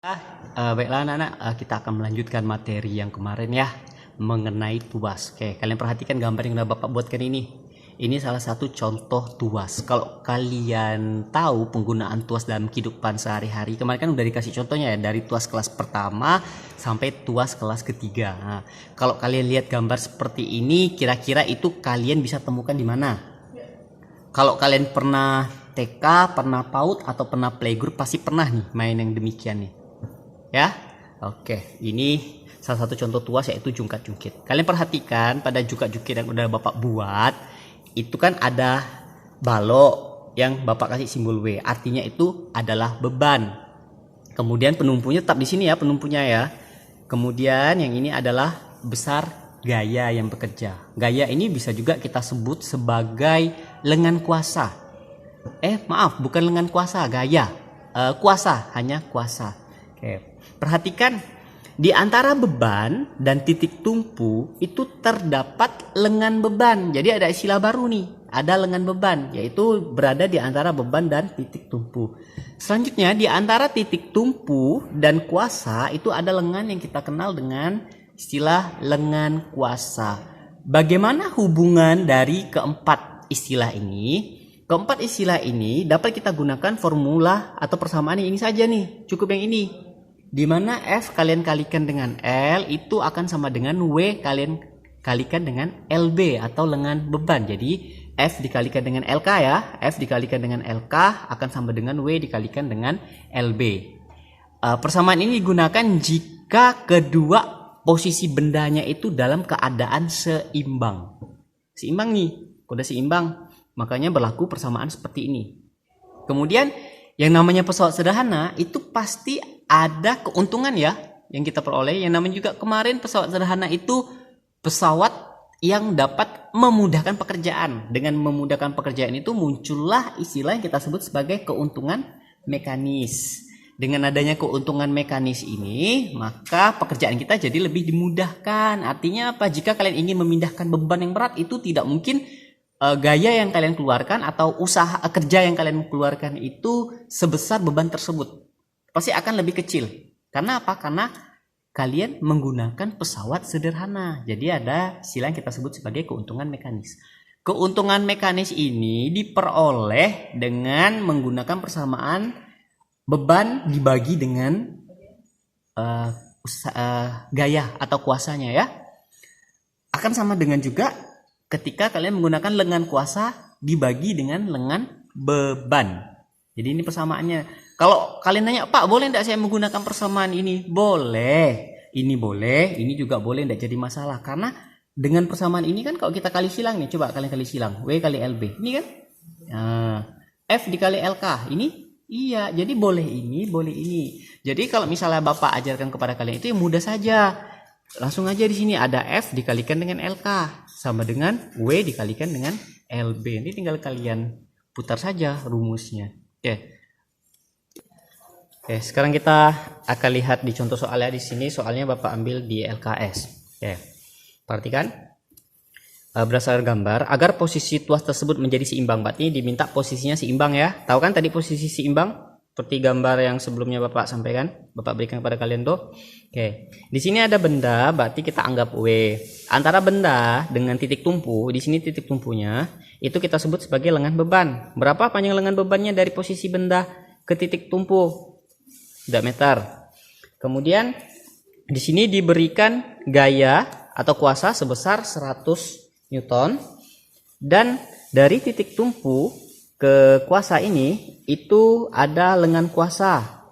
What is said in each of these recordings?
Baiklah anak-anak, kita akan melanjutkan materi yang kemarin ya, mengenai tuas. Oke, kalian perhatikan gambar yang udah Bapak buatkan ini. Ini salah satu contoh tuas. Kalau kalian tahu penggunaan tuas dalam kehidupan sehari-hari, kemarin kan udah dikasih contohnya ya, dari tuas kelas pertama sampai tuas kelas ketiga. Nah, kalau kalian lihat gambar seperti ini, kira-kira itu kalian bisa temukan di mana? Kalau kalian pernah TK, pernah PAUD, atau pernah playgroup, pasti pernah nih main yang demikian nih. Ya, oke, ini salah satu contoh tuas yaitu jungkat-jungkit. Kalian perhatikan pada jungkat-jungkit yang udah Bapak buat, itu kan ada balok yang Bapak kasih simbol W, artinya itu adalah beban. Kemudian penumpunya tetap di sini ya, penumpunya ya. Kemudian yang ini adalah besar gaya yang bekerja. Gaya ini bisa juga kita sebut sebagai lengan kuasa. Maaf, bukan lengan kuasa, gaya. Kuasa, hanya kuasa. Oke. Perhatikan di antara beban dan titik tumpu itu terdapat lengan beban. Jadi ada istilah baru nih, ada lengan beban, yaitu berada di antara beban dan titik tumpu. Selanjutnya di antara titik tumpu dan kuasa itu ada lengan yang kita kenal dengan istilah lengan kuasa. Bagaimana hubungan dari keempat istilah ini? Keempat istilah ini dapat kita gunakan formula atau persamaan ini saja nih, cukup yang ini. Di mana F kalian kalikan dengan L itu akan sama dengan W kalian kalikan dengan LB atau lengan beban. Jadi F dikalikan dengan LK ya, F dikalikan dengan LK akan sama dengan W dikalikan dengan LB. Persamaan ini digunakan jika kedua posisi bendanya itu dalam keadaan seimbang. Seimbang nih, kode seimbang, makanya berlaku persamaan seperti ini. Kemudian yang namanya pesawat sederhana itu pasti ada keuntungan ya yang kita peroleh. Yang namanya juga kemarin pesawat sederhana itu pesawat yang dapat memudahkan pekerjaan. Dengan memudahkan pekerjaan itu muncullah istilah yang kita sebut sebagai keuntungan mekanis. Dengan adanya keuntungan mekanis ini, maka pekerjaan kita jadi lebih dimudahkan. Artinya apa? Jika kalian ingin memindahkan beban yang berat, itu tidak mungkin gaya yang kalian keluarkan atau usaha kerja yang kalian keluarkan itu sebesar beban tersebut. Pasti akan lebih kecil. Karena apa? Karena kalian menggunakan pesawat sederhana. Jadi ada istilah yang kita sebut sebagai keuntungan mekanis. Keuntungan mekanis ini diperoleh dengan menggunakan persamaan beban dibagi dengan gaya atau kuasanya ya. Akan sama dengan juga ketika kalian menggunakan lengan kuasa dibagi dengan lengan beban. Jadi ini persamaannya. Kalau kalian nanya, Pak, boleh tidak saya menggunakan persamaan ini? Boleh. Ini boleh, ini juga boleh, tidak jadi masalah. Karena dengan persamaan ini kan kalau kita kali silang nih, coba kalian kali silang. W kali LB. Ini kan? F dikali LK. Ini? Iya, jadi boleh ini, boleh ini. Jadi kalau misalnya Bapak ajarkan kepada kalian itu mudah saja. Langsung aja di sini ada F dikalikan dengan LK sama dengan W dikalikan dengan LB. Ini tinggal kalian putar saja rumusnya. Oke, sekarang kita akan lihat di contoh soalnya di sini. Soalnya Bapak ambil di LKS. Oke. Perhatikan. Berdasarkan gambar, agar posisi tuas tersebut menjadi seimbang, berarti diminta posisinya seimbang ya. Tahu kan tadi posisi seimbang? Seperti gambar yang sebelumnya Bapak sampaikan, Bapak berikan kepada kalian tuh. Oke, di sini ada benda, berarti kita anggap W. Antara benda dengan titik tumpu, di sini titik tumpunya, itu kita sebut sebagai lengan beban. Berapa panjang lengan bebannya dari posisi benda ke titik tumpu? 2 meter. Kemudian di sini diberikan gaya atau kuasa sebesar 100 Newton. Dan dari titik tumpu ke kuasa ini itu ada lengan kuasa,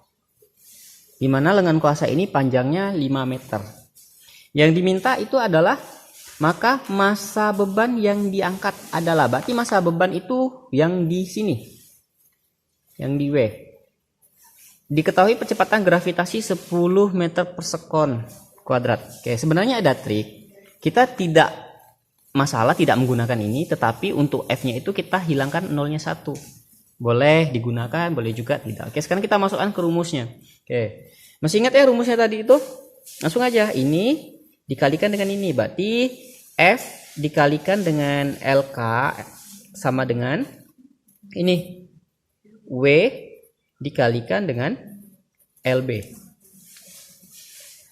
di mana lengan kuasa ini panjangnya 5 meter. Yang diminta itu adalah maka massa beban yang diangkat adalah, berarti massa beban itu yang di sini, yang di W. Diketahui percepatan gravitasi 10 meter per sekon kuadrat. Oke, sebenarnya ada trik. Kita tidak masalah tidak menggunakan ini, tetapi untuk F-nya itu kita hilangkan nolnya 1. Boleh digunakan, boleh juga tidak. Oke, sekarang kita masukkan ke rumusnya. Oke, masih ingat ya rumusnya tadi itu? Langsung aja, ini dikalikan dengan ini, berarti F dikalikan dengan LK sama dengan ini W dikalikan dengan LB.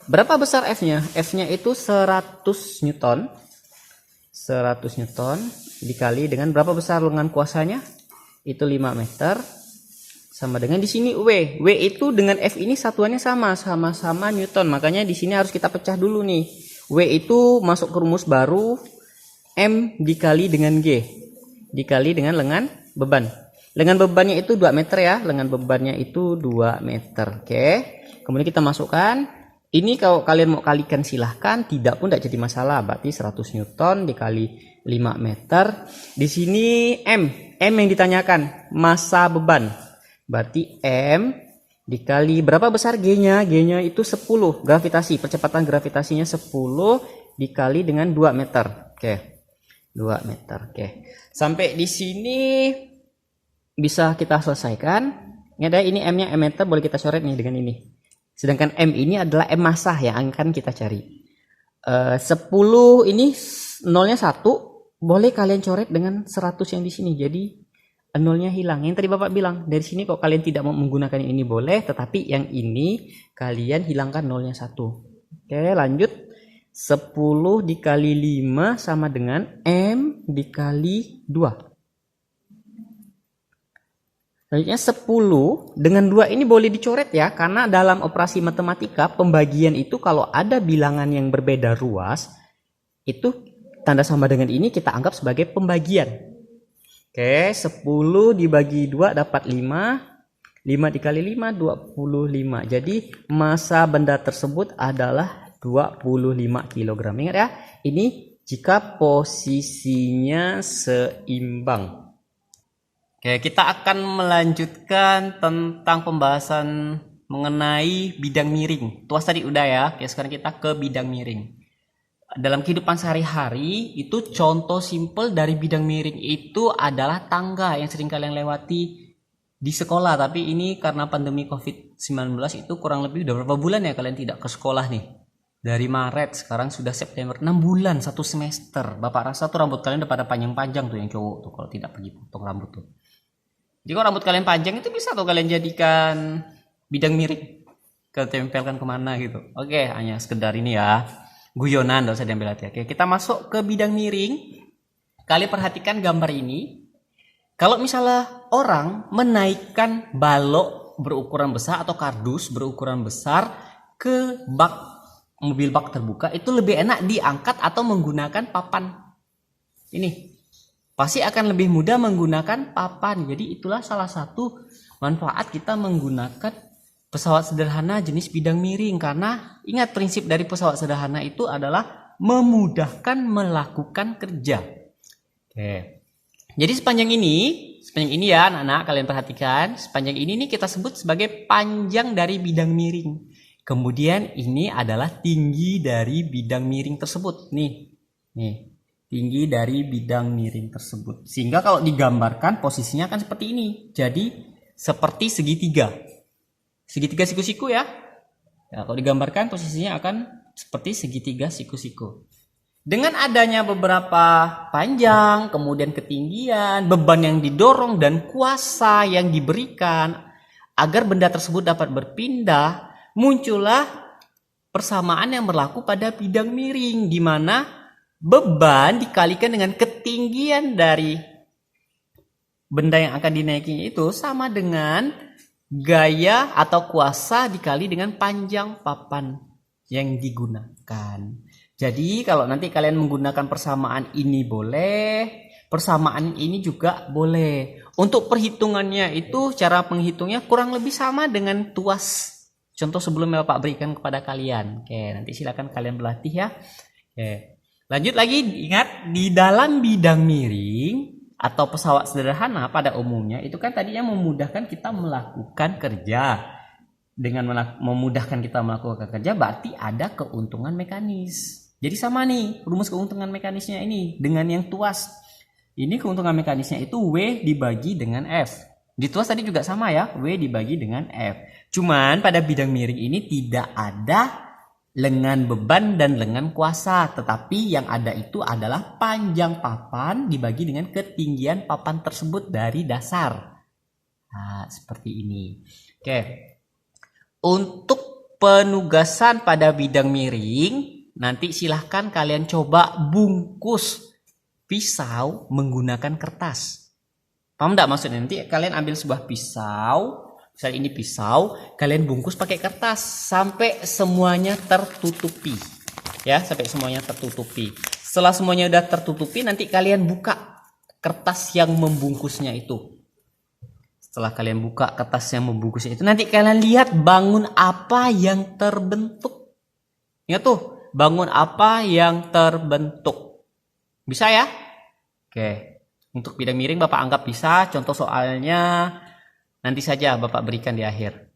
Berapa besar F-nya? F-nya itu 100 Newton. 100 Newton dikali dengan berapa besar lengan kuasanya? Itu 5 meter. Sama dengan di sini W. W itu dengan F ini satuannya sama-sama Newton. Makanya di sini harus kita pecah dulu nih. W itu masuk ke rumus baru, M dikali dengan G. Dikali dengan lengan beban. Lengan bebannya itu 2 meter ya. Lengan bebannya itu 2 meter. Oke. Kemudian kita masukkan. Ini kalau kalian mau kalikan silahkan. Tidak pun tidak jadi masalah. Berarti 100 Newton dikali 5 meter. Di sini M. M yang ditanyakan. Massa beban. Berarti M dikali berapa besar G-nya? G-nya itu 10. Gravitasi. Percepatan gravitasinya 10 dikali dengan 2 meter. Oke. 2 meter. Oke. Sampai di sini bisa kita selesaikan. Ini ada ini M-nya M meter, boleh kita coret nih dengan ini. Sedangkan M ini adalah M massa yang akan kita cari. 10 ini nolnya 1, boleh kalian coret dengan 100 yang di sini. Jadi nolnya hilang. Yang tadi Bapak bilang, dari sini kok kalian tidak mau menggunakan ini boleh, tetapi yang ini kalian hilangkan nolnya 1. Oke, lanjut. 10 dikali 5 sama dengan M dikali 2. Selanjutnya 10 dengan 2 ini boleh dicoret ya, karena dalam operasi matematika pembagian itu kalau ada bilangan yang berbeda ruas, itu tanda sama dengan ini kita anggap sebagai pembagian. Oke, 10 dibagi 2 dapat 5. 5 dikali 5, 25. Jadi massa benda tersebut adalah 25 kg. Ingat ya, ini jika posisinya seimbang. Oke, kita akan melanjutkan tentang pembahasan mengenai bidang miring. Tuas tadi udah ya, oke, sekarang kita ke bidang miring. Dalam kehidupan sehari-hari itu contoh simpel dari bidang miring itu adalah tangga yang sering kalian lewati di sekolah. Tapi ini karena pandemi COVID-19 itu kurang lebih udah berapa bulan ya kalian tidak ke sekolah nih. Dari Maret sekarang sudah September, 6 bulan 1 semester. Bapak rasa tuh rambut kalian udah pada panjang-panjang tuh yang cowok tuh kalau tidak pergi potong rambut tuh. Jadi kalau rambut kalian panjang itu bisa tuh kalian jadikan bidang miring. Ketempelkan kemana gitu. Oke, hanya sekedar ini ya. Guyonan, tidak usah diambil hati. Oke, kita masuk ke bidang miring. Kalian perhatikan gambar ini. Kalau misalnya orang menaikkan balok berukuran besar atau kardus berukuran besar ke mobil bak terbuka, itu lebih enak diangkat atau menggunakan papan. Ini pasti akan lebih mudah menggunakan papan. Jadi itulah salah satu manfaat kita menggunakan pesawat sederhana jenis bidang miring, karena ingat prinsip dari pesawat sederhana itu adalah memudahkan melakukan kerja. Oke. Jadi sepanjang ini ya anak-anak, kalian perhatikan, sepanjang ini nih kita sebut sebagai panjang dari bidang miring. Kemudian ini adalah tinggi dari bidang miring tersebut. Nih, tinggi dari bidang miring tersebut. Sehingga kalau digambarkan posisinya akan seperti ini. Jadi seperti segitiga. Segitiga siku-siku ya. Kalau digambarkan posisinya akan seperti segitiga siku-siku. Dengan adanya beberapa panjang, kemudian ketinggian, beban yang didorong dan kuasa yang diberikan agar benda tersebut dapat berpindah, muncullah persamaan yang berlaku pada bidang miring, di mana beban dikalikan dengan ketinggian dari benda yang akan dinaikinya itu sama dengan gaya atau kuasa dikali dengan panjang papan yang digunakan. Jadi kalau nanti kalian menggunakan persamaan ini boleh, persamaan ini juga boleh. Untuk perhitungannya itu cara penghitungnya kurang lebih sama dengan tuas contoh sebelumnya Bapak berikan kepada kalian. Oke, nanti silakan kalian berlatih ya. Oke. Lanjut lagi, ingat di dalam bidang miring atau pesawat sederhana pada umumnya itu kan tadinya memudahkan kita melakukan kerja. Dengan memudahkan kita melakukan kerja berarti ada keuntungan mekanis. Jadi sama nih rumus keuntungan mekanisnya ini dengan yang tuas. Ini keuntungan mekanisnya itu W dibagi dengan F. Di tuas tadi juga sama ya, W dibagi dengan F. Cuman pada bidang miring ini tidak ada lengan beban dan lengan kuasa, tetapi yang ada itu adalah panjang papan dibagi dengan ketinggian papan tersebut dari dasar. Nah, seperti ini. Oke. Untuk penugasan pada bidang miring, nanti silahkan kalian coba bungkus pisau menggunakan kertas. Paham enggak maksudnya? Nanti kalian ambil sebuah pisau, misalnya ini pisau, kalian bungkus pakai kertas sampai semuanya tertutupi. Ya, sampai semuanya tertutupi. Setelah semuanya udah tertutupi, nanti kalian buka kertas yang membungkusnya itu. Setelah kalian buka kertas yang membungkusnya itu, nanti kalian lihat bangun apa yang terbentuk. Ingat tuh, bangun apa yang terbentuk. Bisa ya? Oke. Untuk bidang miring Bapak anggap bisa. Contoh soalnya nanti saja Bapak berikan di akhir.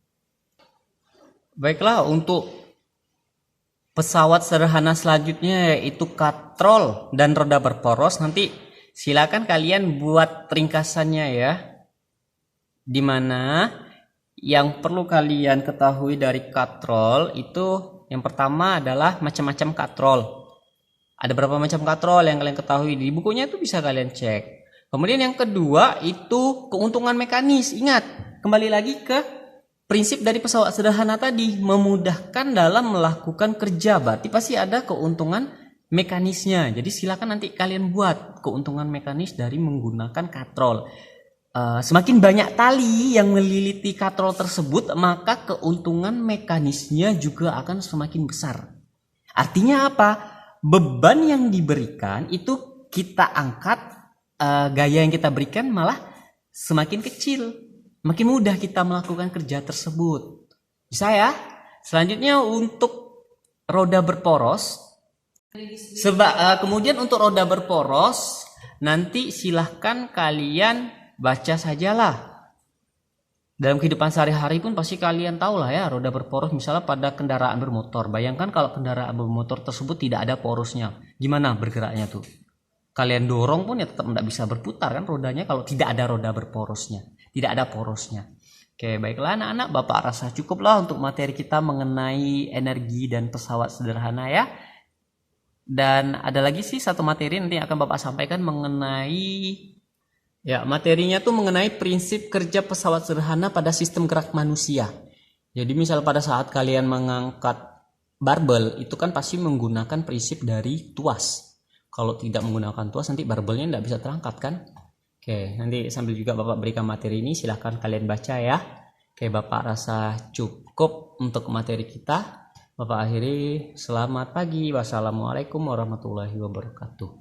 Baiklah, untuk pesawat sederhana selanjutnya yaitu katrol dan roda berporos. Nanti silakan kalian buat ringkasannya ya. Dimana yang perlu kalian ketahui dari katrol itu yang pertama adalah macam-macam katrol. Ada berapa macam katrol yang kalian ketahui di bukunya itu bisa kalian cek. Kemudian yang kedua itu keuntungan mekanis. Ingat, kembali lagi ke prinsip dari pesawat sederhana tadi, memudahkan dalam melakukan kerja. Berarti pasti ada keuntungan mekanisnya. Jadi silakan nanti kalian buat keuntungan mekanis dari menggunakan katrol. Semakin banyak tali yang meliliti katrol tersebut, maka keuntungan mekanisnya juga akan semakin besar. Artinya apa? Beban yang diberikan itu kita angkat, gaya yang kita berikan malah semakin kecil. Makin mudah kita melakukan kerja tersebut. Bisa ya? Selanjutnya untuk roda berporos. Kemudian untuk roda berporos, nanti silahkan kalian baca sajalah. Dalam kehidupan sehari-hari pun pasti kalian tahu lah ya, roda berporos misalnya pada kendaraan bermotor. Bayangkan kalau kendaraan bermotor tersebut tidak ada porosnya. Gimana bergeraknya tuh? Kalian dorong pun ya tetap tidak bisa berputar kan rodanya kalau tidak ada roda berporosnya. Tidak ada porosnya. Oke, baiklah anak-anak, Bapak rasa cukuplah untuk materi kita mengenai energi dan pesawat sederhana ya. Dan ada lagi sih satu materi nanti akan Bapak sampaikan mengenai ya, materinya tuh mengenai prinsip kerja pesawat sederhana pada sistem gerak manusia. Jadi misal pada saat kalian mengangkat barbel itu kan pasti menggunakan prinsip dari tuas. Kalau tidak menggunakan tuas nanti barbelnya tidak bisa terangkat kan. Oke, nanti sambil juga Bapak berikan materi ini silahkan kalian baca ya. Oke, Bapak rasa cukup untuk materi kita. Bapak akhiri, selamat pagi. Wassalamualaikum warahmatullahi wabarakatuh.